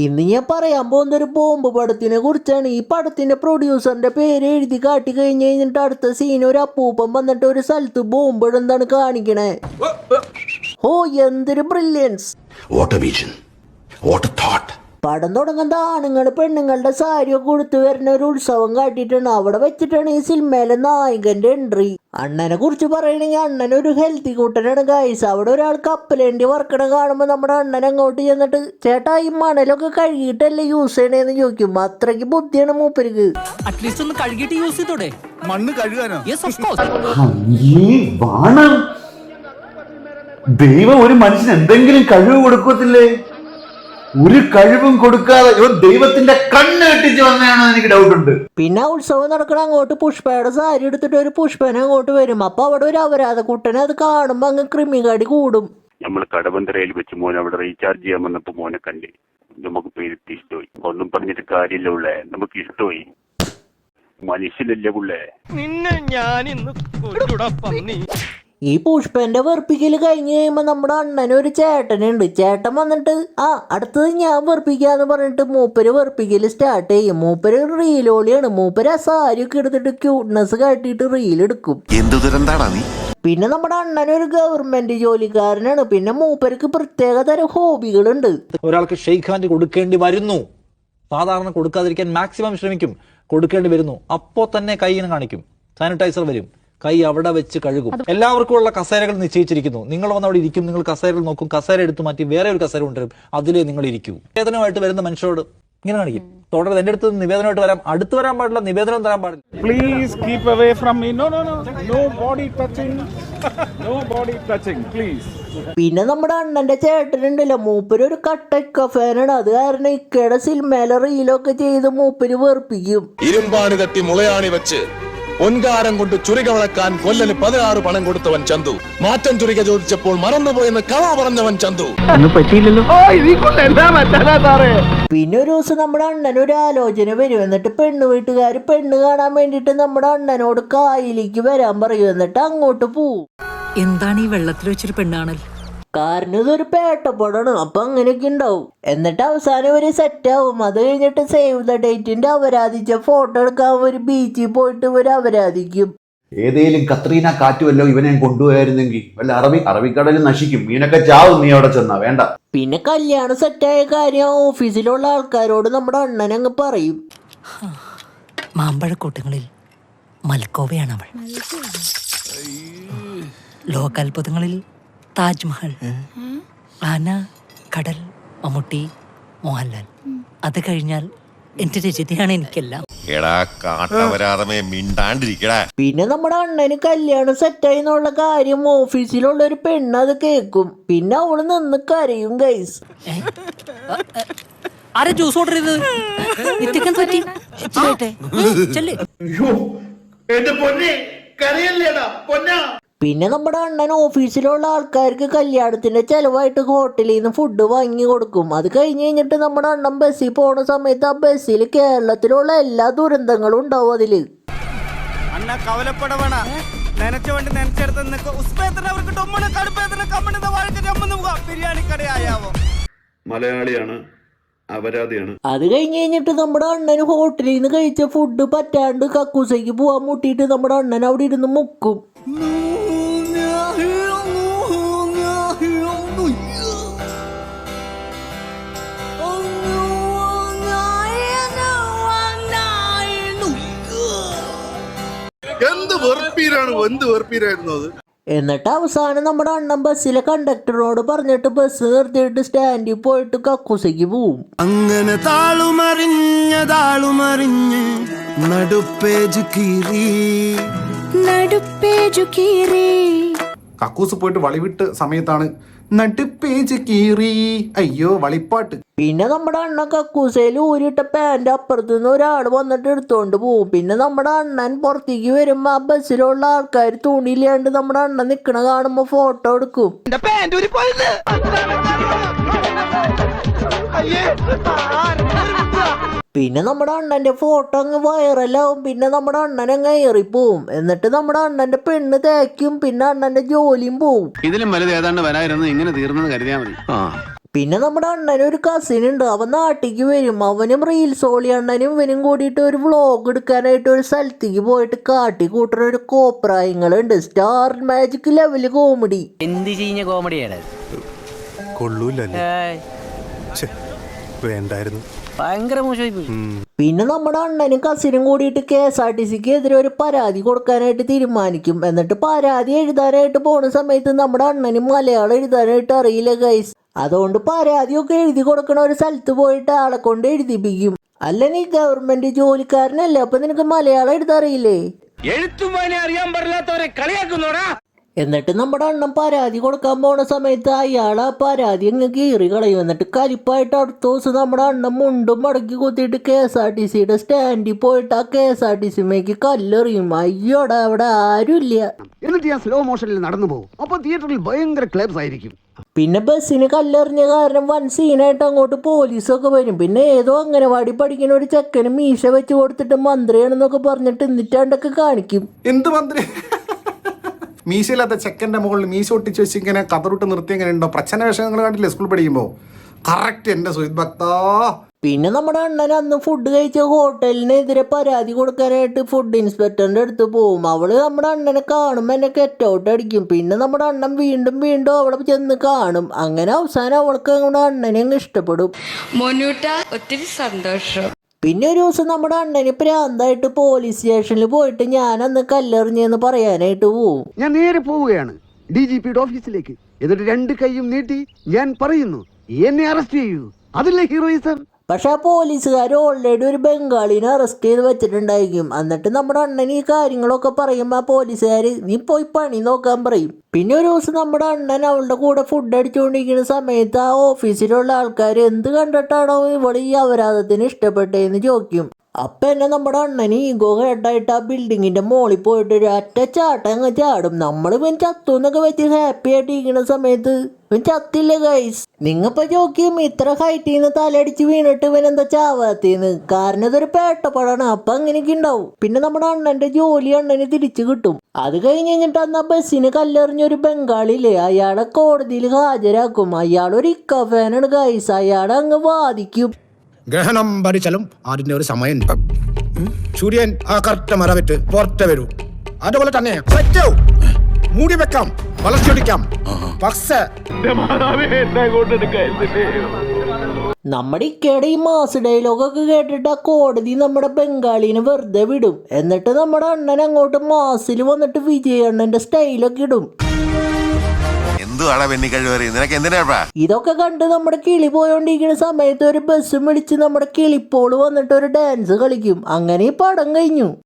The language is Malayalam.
ഇന്ന് ഞാൻ പറയാൻ പോകുന്ന ഒരു ബോംബ് പടത്തിനെ കുറിച്ചാണ്. ഈ പടത്തിന്റെ പ്രൊഡ്യൂസറിന്റെ പേര് എഴുതി കാട്ടി കഴിഞ്ഞിട്ട് അടുത്ത സീൻ ഒരു അപ്പൂപ്പൻ വന്നിട്ട് ഒരു സ്ഥലത്ത് ബോംബ് ഇടുന്നതാണ് കാണിക്കണേ. ഓ, എന്തൊരു ബ്രില്യൻസ്! പടം തുടങ്ങുന്ന ആണുങ്ങൾ പെണ്ണുങ്ങളുടെ സാരിയൊക്കെ കൊടുത്തു വരുന്ന ഒരു ഉത്സവം കാട്ടിയിട്ടാണ്. അവിടെ വെച്ചിട്ടാണ് ഈ സിനിമയിലെ നായകന്റെ എൻട്രി. അണ്ണനെ കുറിച്ച് പറയണെങ്കിൽ അണ്ണൻ ഒരു ഹെൽത്തി കൂട്ടനാണ് ഗൈസ്. അവിടെ ഒരാൾ കപ്പലേണ്ടി വർക്കണ കാണുമ്പോൾ നമ്മുടെ അണ്ണൻ അങ്ങോട്ട് ചെന്നിട്ട് ചേട്ടാ ഈ മണലൊക്കെ കഴുകിയിട്ടല്ലേ യൂസ് ചെയ്യണേന്ന് ചോദിക്കും. അത്രയ്ക്ക് ബുദ്ധിയാണ് മൂപ്പർക്ക്. അറ്റ്ലീസ്റ്റ് ഒന്ന് കഴുകിയിട്ട് യൂസ് ചെയ്തോടെ. മണ്ണ് കഴുകാനോ? ദൈവം ഒരു മനുഷ്യന് എന്തെങ്കിലും കഴിവ് കൊടുക്കത്തില്ലേ? ഒരു കഴിവും കൊടുക്കാതെ ദൈവത്തിന്റെ കണ്ണ് കെട്ടിച്ച് വന്നതാണോ എനിക്ക് ഡൗട്ട് ഉണ്ട്. പിന്നെ ഉത്സവം നടക്കണ അങ്ങോട്ട് പുഷ്പയുടെ സാരി എടുത്തിട്ട് ഒരു പുഷ്പനെ അങ്ങോട്ട് വരും. അപ്പൊ അവിടെ ഒരു അപരാധ കുട്ടനെ അത് കാണുമ്പോ അങ്ങ് ക്രിമികാടി കൂടും. നമ്മൾ കടവന്തരയിൽ വെച്ച് മോനെ അവിടെ റീചാർജ് ചെയ്യാൻ വന്നപ്പോ മോനെ കണ്ട് നമുക്ക് പേരിട്ട് ഇഷ്ടമായി. ഒന്നും പറഞ്ഞിട്ട് കാര്യമില്ല ഉള്ളേ, നമുക്ക് ഇഷ്ടമായി. മനുഷ്യനല്ലേ ഉള്ളേ. നിന്നെ ഞാൻ ഇന്ന് പന്നി. ഈ പുഷ്പന്റെ വെറുപ്പിക്കല് കഴിഞ്ഞ് കഴിയുമ്പോ നമ്മുടെ അണ്ണനൊരു ചേട്ടനുണ്ട്. ചേട്ടൻ വന്നിട്ട് അടുത്തത് ഞാൻ വെറുപ്പിക്കാന്ന് പറഞ്ഞിട്ട് മൂപ്പര് വെറുപ്പിക്കല് സ്റ്റാർട്ട് ചെയ്യും. മൂപ്പര് റീലോളിയാണ്. മൂപ്പര് ആ സാരിയൊക്കെ എടുത്തിട്ട് ക്യൂട്ട്നെസ് കാട്ടിയിട്ട് റീൽ എടുക്കും. പിന്നെ നമ്മുടെ അണ്ണനൊരു ഗവൺമെന്റ് ജോലിക്കാരനാണ്. പിന്നെ മൂപ്പർക്ക് പ്രത്യേക തരം ഹോബികളുണ്ട്. ഒരാൾക്ക് ഷെയ്ഖ് ഹാൻഡ് കൊടുക്കേണ്ടി വരുന്നു, സാധാരണ കൊടുക്കാതിരിക്കാൻ മാക്സിമം ശ്രമിക്കും. കൊടുക്കേണ്ടി വരുന്നു, അപ്പോ തന്നെ കൈ ഇങ്ങനെ കാണിക്കും, സാനിറ്റൈസർ വരും, കൈ അവിടെ വെച്ച് കഴുകും. എല്ലാവർക്കും ഉള്ള കസേരകൾ നിശ്ചയിച്ചിരിക്കുന്നു. നിങ്ങൾ വന്ന് അവിടെ ഇരിക്കും, നിങ്ങൾ കസേരകൾ നോക്കും, കസേര എടുത്ത് മാറ്റി വേറെ ഒരു കസേര കൊണ്ടുവരും, അതിലേ നിങ്ങൾ ഇരിക്കൂ. നിവേദനമായിട്ട് വരുന്ന മനുഷ്യരോട് ഇങ്ങനെ കാണിക്കും. തുടർന്ന് എന്റെ അടുത്ത് നിവേദനമായിട്ട് വരാം, അടുത്ത് വരാൻ പാടില്ല, നിവേദനം തരാൻ പാടില്ല. Please keep away from me. No body touching, no body touching please. പിന്നെ നമ്മുടെ അണ്ണന്റെ ചേട്ടനുണ്ടല്ലോ, മൂപ്പര് ഒരു കട്ടക്ക ഫാനാണ്. അത് കാരണം ഇക്കയുടെ സിനിമയിലെ റീലൊക്കെ ചെയ്ത് മൂപ്പര് വെറുപ്പിക്കും. ഇരുമ്പാണി തട്ടി മുളയാണി വെച്ച് പൊൻകാരം കൊണ്ട് ചുരിക വളക്കാൻ കൊല്ലന് 16 പണം കൊടുത്തവൻ ചന്തു. മാറ്റം ചുരിക ചോദിച്ചപ്പോൾ മറന്നുപോയെന്ന് കള പറഞ്ഞവൻ ചന്തു. പിന്നെ ഒരു ദിവസം നമ്മുടെ അണ്ണൻ ഒരു ആലോചന വരും. എന്നിട്ട് പെണ്ണ് വീട്ടുകാർ പെണ്ണ് കാണാൻ വേണ്ടിട്ട് നമ്മുടെ അണ്ണനോട് കായലിലേക്ക് വരാൻ പറയും. എന്നിട്ട് അങ്ങോട്ട് പോവും. എന്താണ് ഈ വെള്ളത്തിൽ വെച്ചൊരു പെണ്ണാണൽ? കാരണം ഇതൊരു പേട്ടപ്പടാണ്. അപ്പൊ അങ്ങനെയൊക്കെ ഉണ്ടാവും. എന്നിട്ട് അവസാനം ഒരു സെറ്റ് ആവും. അത് കഴിഞ്ഞിട്ട് സേവ് ദ ഡേറ്റിന്റെ അപരാധിച്ച ഫോട്ടോ എടുക്കാൻ ഒരു ബീച്ചിൽ പോയിട്ട് ഒരു അപരാധിക്കും. ഏതേലും കത്രീന കാറ്റുമല്ലോ ഇവനെ കൊണ്ടുപോയായിരുന്നെങ്കിൽ വല്ല അറബിക്കടലിൽ നശിക്കും, മീനൊക്കെ ചാവും നീ അവിടെ ചെന്നാ. വേണ്ട. പിന്നെ കല്യാണം സെറ്റായ കാര്യം ഓഫീസിലുള്ള ആൾക്കാരോട് നമ്മുടെ അണ്ണൻ അങ്ങ് പറയും. മാമ്പഴക്കൂട്ടങ്ങളിൽ മൽക്കോവയാണ് അവൾ. ലോകാത്ഭുതങ്ങളിൽ താജ്മഹൽ, ആന, കടൽ, മമ്മൂട്ടി, മോഹൻലാൽ. അത് കഴിഞ്ഞാൽ എന്റെ രചിതയാണ് എനിക്കെല്ലാം. പിന്നെ നമ്മുടെ അണ്ണന് കല്യാണം സെറ്റായി എന്നുള്ള കാര്യം ഓഫീസിലുള്ള ഒരു പെണ്ണ് അത് കേൾക്കും. പിന്നെ അവള് നിന്ന് കരയും ഗൈസ്. ആരെ ജ്യൂസ് ഓർഡർ ചെയ്തത്? പിന്നെ നമ്മുടെ അണ്ണൻ ഓഫീസിലുള്ള ആൾക്കാർക്ക് കല്യാണത്തിന്റെ ചെലവായിട്ട് ഹോട്ടലിൽ നിന്ന് ഫുഡ് വാങ്ങി കൊടുക്കും. അത് കഴിഞ്ഞ് കഴിഞ്ഞിട്ട് നമ്മുടെ അണ്ണൻ ബസ്സിൽ പോണ സമയത്ത് ആ ബസ്സിൽ കേരളത്തിലുള്ള എല്ലാ ദുരന്തങ്ങളും ഉണ്ടാവും അതില്. മലയാളിയാണ്, അപരാധിയാണ്. അത് കഴിഞ്ഞ് കഴിഞ്ഞിട്ട് നമ്മുടെ അണ്ണന് ഹോട്ടലിൽ നിന്ന് കഴിച്ച ഫുഡ് പറ്റാണ്ട് കക്കൂസയ്ക്ക് പോവാൻ മുട്ടിയിട്ട് നമ്മുടെ അണ്ണൻ അവിടെ ഇരുന്ന് മുക്കും. എന്ത് വെറുപ്പീരായിരുന്നു അത്. എന്നിട്ട് അവസാനം നമ്മുടെ അണ്ണൻ ബസ്സിലെ കണ്ടക്ടറിനോട് പറഞ്ഞിട്ട് ബസ് നിർത്തിയിട്ട് സ്റ്റാൻഡിൽ പോയിട്ട് കക്കൂസയ്ക്ക് പോവും. അങ്ങനെ താളുമറിഞ്ഞ് നടുപ്പേജ് കീറി കക്കൂസ് പോയിട്ട് വളിവിട്ട് സമയത്താണ് നടുപ്പേജ് കീറി. അയ്യോ വളിപ്പാട്ട്. പിന്നെ നമ്മുടെ അണ്ണൻ കക്കൂസയിൽ ഊരിട്ട പാന്റ് അപ്പുറത്തുനിന്ന് ഒരാൾ വന്നിട്ട് എടുത്തോണ്ട് പോവും. പിന്നെ നമ്മുടെ അണ്ണൻ പുറത്തേക്ക് വരുമ്പോ ആ ബസ്സിലുള്ള ആൾക്കാർ തുണിയില്ലാണ്ട് നമ്മുടെ അണ്ണൻ നിക്കണ കാണുമ്പോ ഫോട്ടോ എടുക്കും. പിന്നെ നമ്മുടെ അണ്ണന്റെ ഫോട്ടോ അങ്ങ് വൈറലാവും. പിന്നെ നമ്മുടെ അണ്ണൻ അങ്ങ് ഏറിപ്പോവും. എന്നിട്ട് നമ്മുടെ അണ്ണന്റെ പെണ്ണ് തേക്കും. പിന്നെ അണ്ണന്റെ ജോലിയും പോവും. ഇതിലും വലുത് ഏതാണ്ട് വരായിരുന്നു, ഇങ്ങനെ തീർന്നത് കരുതിയാൽ മതി. പിന്നെ നമ്മുടെ അണ്ണന് ഒരു കസിൻ ഉണ്ട്, അവൻ നാട്ടിലേക്ക് വരും. അവനും റീൽസോളി അണ്ണനും ഇവനും കൂടിയിട്ട് ഒരു വ്ളോഗ് എടുക്കാനായിട്ട് ഒരു സ്ഥലത്തേക്ക് പോയിട്ട് കാട്ടി കൂട്ടുന്ന ഒരു കോപ്രായങ്ങളുണ്ട്. Star magic level comedy. എന്ത് ചെയ്യുന്ന കോമഡിയാണ്? കൊള്ളൂലല്ലേ? വേണ്ടായിരുന്നു. ഭയങ്കര മോശമായി പോയി. പിന്നെ നമ്മുടെ അണ്ണനും കസിനും കൂടിയിട്ട് KSRTCക്ക് എതിരെ ഒരു പരാതി കൊടുക്കാനായിട്ട് തീരുമാനിക്കും. എന്നിട്ട് പരാതി എഴുതാനായിട്ട് പോണ സമയത്ത് നമ്മുടെ അണ്ണന് മലയാളം എഴുതാനായിട്ട് അറിയില്ല ഗൈസ്. അതുകൊണ്ട് പരാതിയൊക്കെ എഴുതി കൊടുക്കണ ഒരു സ്ഥലത്ത് പോയിട്ട് ആളെ കൊണ്ട് എഴുതിപ്പിക്കും. അല്ല നീ ഗവൺമെന്റ് ജോലിക്കാരനല്ലേ, അപ്പൊ നിനക്ക് മലയാളം എഴുതാറിയില്ലേ? എഴുത്തും വായന അറിയാൻ പാടില്ലാത്തവരെ കളിയാക്കുന്നോടാ. എന്നിട്ട് നമ്മുടെ അണ്ണൻ പരാതി കൊടുക്കാൻ പോണ സമയത്ത് അയാൾ ആ പരാതി അങ്ങ് കീറി കളയും. എന്നിട്ട് കലിപ്പായിട്ട് അടുത്ത ദിവസം നമ്മുടെ അണ്ണൻ മുണ്ടും മടക്കി കുത്തിയിട്ട് KSRTCയുടെ സ്റ്റാൻഡിൽ പോയിട്ട് ആ KSRTCമേക്ക് കല്ലെറിയും. അയ്യോടാ അവിടെ ആരുമില്ല. എന്നിട്ട് ഞാൻ സ്ലോ മോഷനിൽ നടന്നു പോകും. അപ്പൊ തിയേറ്ററിൽ ഭയങ്കര ക്ലേബ്സ് ആയിരിക്കും. പിന്നെ ബസ്സിന് കല്ലെറിഞ്ഞ കാരണം വൻ സീനായിട്ട് അങ്ങോട്ട് പോലീസൊക്കെ വരും. പിന്നെ ഏതോ അംഗനവാടി പഠിക്കുന്ന ഒരു ചെക്കന് മീശ വെച്ച് കൊടുത്തിട്ട് മന്ത്രിയാണെന്നൊക്കെ പറഞ്ഞിട്ട് എന്നിട്ടാണ്ടൊക്കെ കാണിക്കും. എന്ത് മന്ത്രി? മീശയില്ലാത്ത ചെക്കൻ്റെ മുകളിൽ മീശ ഒട്ടിച്ച് വെച്ച് ഇങ്ങനെ കതറിട്ട് നിർത്തി എങ്ങനെ ഉണ്ടോ? പ്രച്ഛന്ന വേഷങ്ങൾ കണ്ടില്ലേ സ്കൂളിൽ പഠിക്കുമ്പോൾ? കറക്റ്റ് എൻ്റെ സുഹിത് ഭക്താ. പിന്നെ നമ്മുടെ അണ്ണൻ അന്ന് ഫുഡ് കഴിച്ച ഹോട്ടലിനെതിരെ പരാതി കൊടുക്കാനായിട്ട് ഫുഡ് ഇൻസ്പെക്ടറിന്റെ അടുത്ത് പോകും. അവള് നമ്മുടെ അണ്ണനെ കാണുമ്പോൾ എന്നെ ഗെറ്റ് ഔട്ട് അടിക്കും. പിന്നെ നമ്മുടെ അണ്ണൻ വീണ്ടും വീണ്ടും അവളെ ചെന്ന് കാണും. അങ്ങനെ അവസാനം അവൾക്ക് നമ്മുടെ അണ്ണനെ അങ്ങ് ഇഷ്ടപ്പെടും. ഒത്തിരി സന്തോഷം. പിന്നെ ഒരു ദിവസം നമ്മുടെ അണ്ണന് പ്രാന്തായിട്ട് പോലീസ് സ്റ്റേഷനിൽ പോയിട്ട് ഞാൻ അന്ന് കല്ലെറിഞ്ഞെന്ന് പറയാനായിട്ട് പോവും. ഞാൻ നേരെ പോവുകയാണ് DGPയുടെ ഓഫീസിലേക്ക്. എന്നിട്ട് 2 കൈയും നീട്ടി ഞാൻ പറയുന്നു, എന്നെ അറസ്റ്റ് ചെയ്യൂ. അതില്ലേ ഹീറോയിസം? പക്ഷെ ആ പോലീസുകാർ ഓൾറെഡി ഒരു ബംഗാളിനെ അറസ്റ്റ് ചെയ്ത് വെച്ചിട്ടുണ്ടായിരിക്കും. എന്നിട്ട് നമ്മുടെ അണ്ണൻ ഈ കാര്യങ്ങളൊക്കെ പറയുമ്പോൾ ആ പോലീസുകാർ നീ പോയി പണി നോക്കാൻ പറയും. പിന്നെ ഒരു ദിവസം നമ്മുടെ അണ്ണൻ അവളുടെ കൂടെ ഫുഡ് അടിച്ചുകൊണ്ടിരിക്കുന്ന സമയത്ത് ആ ഓഫീസിലുള്ള ആൾക്കാർ എന്ത് കണ്ടിട്ടാണോ ഇവള് ഈ അപരാധത്തിന് ഇഷ്ടപ്പെട്ടതെന്ന് ചോദിക്കും. അപ്പം എന്നെ നമ്മുടെ അണ്ണന് ഈഗോ ഹെഡായിട്ട് ആ ബിൽഡിങ്ങിന്റെ മോളിൽ പോയിട്ട് ഒരു ഒറ്റ ചാട്ടം അങ്ങ് ചാടും. നമ്മൾ ഇവൻ ചത്തു എന്നൊക്കെ വെച്ച് ഹാപ്പി ആയിട്ട് ഇരിക്കുന്ന സമയത്ത് ഇവൻ ചത്തില്ല ഗൈസ്. നിങ്ങപ്പോ ചോദിക്കും ഇത്ര ഹൈറ്റിൽ നിന്ന് തലടിച്ച് വീണിട്ട് ഇവൻ എന്താ ചാവാത്തേന്ന്. കാരണം ഇതൊരു പേട്ടപ്പടാണ്. അപ്പൊ അങ്ങനെയൊക്കെ ഉണ്ടാവും. പിന്നെ നമ്മുടെ അണ്ണന്റെ ജോലി അണ്ണന് തിരിച്ചു കിട്ടും. അത് കഴിഞ്ഞിട്ട് അന്ന് ആ ബസ്സിന് കല്ലെറിഞ്ഞൊരു ബംഗാളില്ലേ, അയാളെ കോടതിയിൽ ഹാജരാക്കും. അയാളൊരു ഇക്ക ഫാനാണ് ഗൈസ്. അയാളെ അങ്ങ് വാദിക്കും. ഗ്രഹണം ഭരിച്ചാലും അതിന്റെ ഒരു സമയം. സൂര്യൻ ആ കറക്റ്റ് മറവിട്ട് പുറത്തെ വരൂ. അതുപോലെ തന്നെ മൂടി വെക്കാം, വളച്ചൊടിക്കാം. പക്ഷേ നമ്മുടെ ഇക്കയുടെ ഈ മാസ് ഡയലോഗൊക്കെ കേട്ടിട്ട് ആ കോടതി നമ്മുടെ ബംഗാളിനെ വെറുതെ വിടും. എന്നിട്ട് നമ്മുടെ അണ്ണൻ അങ്ങോട്ട് മാസിൽ വന്നിട്ട് വിജയണ്ണന്റെ സ്റ്റൈലൊക്കെ ഇടും. ഇതൊക്കെ കണ്ട് നമ്മുടെ കിളി പോയോണ്ടിരിക്കുന്ന സമയത്ത് ഒരു ബസ്സും വിളിച്ച് നമ്മുടെ കിളിപ്പോള് വന്നിട്ട് ഒരു ഡാൻസ് കളിക്കും. അങ്ങനെ ഈ പടം കഴിഞ്ഞു.